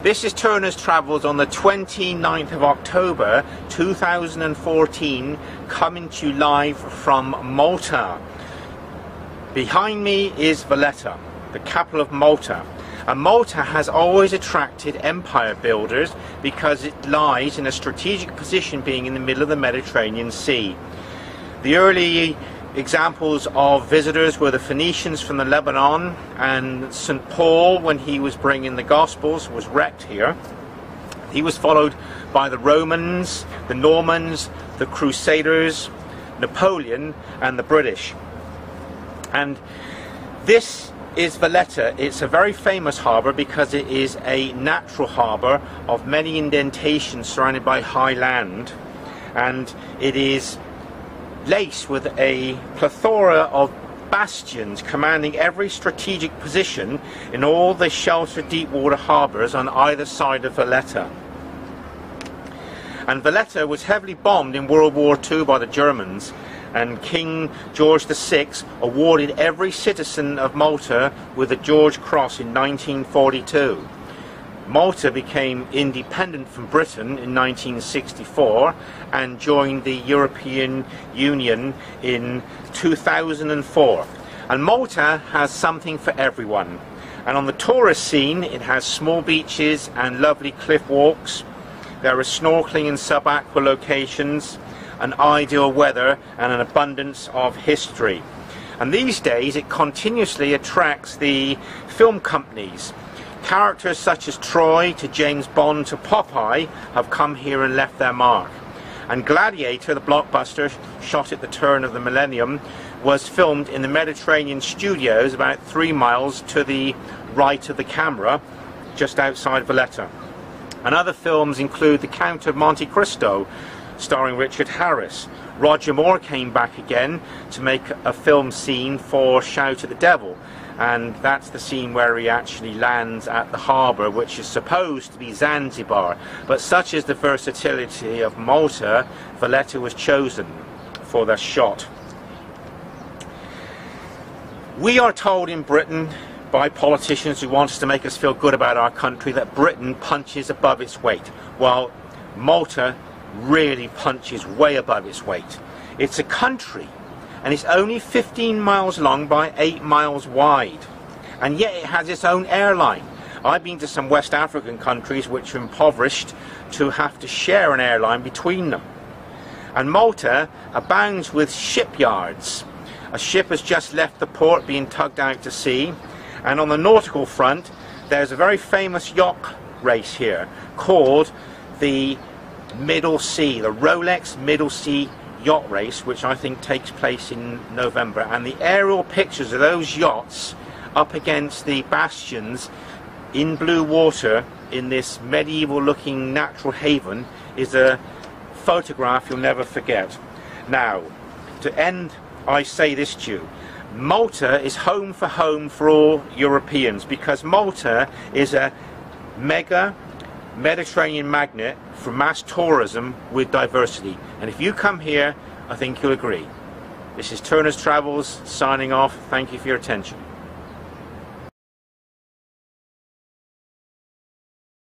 This is Turner's Travels on the 29th of October 2014, coming to you live from Malta. Behind me is Valletta, the capital of Malta. And Malta has always attracted empire builders because it lies in a strategic position, being in the middle of the Mediterranean Sea. The early examples of visitors were the Phoenicians from the Lebanon, and St. Paul, when he was bringing the Gospels, was wrecked here. He was followed by the Romans, the Normans, the Crusaders, Napoleon and the British. And this is Valletta. It's a very famous harbour because it is a natural harbour of many indentations surrounded by high land, and it is laced with a plethora of bastions commanding every strategic position in all the sheltered deep water harbours on either side of Valletta. And Valletta was heavily bombed in World War II by the Germans, and King George VI awarded every citizen of Malta with the George Cross in 1942. Malta became independent from Britain in 1964 and joined the European Union in 2004. And Malta has something for everyone. And on the tourist scene, it has small beaches and lovely cliff walks. There are snorkeling and sub-aqua locations, an ideal weather and an abundance of history. And these days it continuously attracts the film companies. Characters such as Troy to James Bond to Popeye have come here and left their mark. And Gladiator, the blockbuster shot at the turn of the millennium, was filmed in the Mediterranean studios about 3 miles to the right of the camera, just outside Valletta. And other films include The Count of Monte Cristo, starring Richard Harris. Roger Moore came back again to make a film scene for Shout at the Devil, and that's the scene where he actually lands at the harbour, which is supposed to be Zanzibar. But such is the versatility of Malta, Valletta was chosen for the shot. We are told in Britain by politicians who want us to make us feel good about our country that Britain punches above its weight, while Malta really punches way above its weight. It's a country, and it's only 15 miles long by 8 miles wide, and yet it has its own airline. I've been to some West African countries which are impoverished to have to share an airline between them. And Malta abounds with shipyards. A ship has just left the port being tugged out to sea, and on the nautical front there's a very famous yacht race here called the Middle Sea, the Rolex Middle Sea yacht race, which I think takes place in November. And the aerial pictures of those yachts up against the bastions in blue water in this medieval looking natural haven is a photograph you'll never forget. Now, to end, I say this to you: Malta is home for all Europeans, because Malta is a mega Mediterranean magnet for mass tourism with diversity. And if you come here, I think you'll agree. This is Turner's Travels signing off. Thank you for your attention.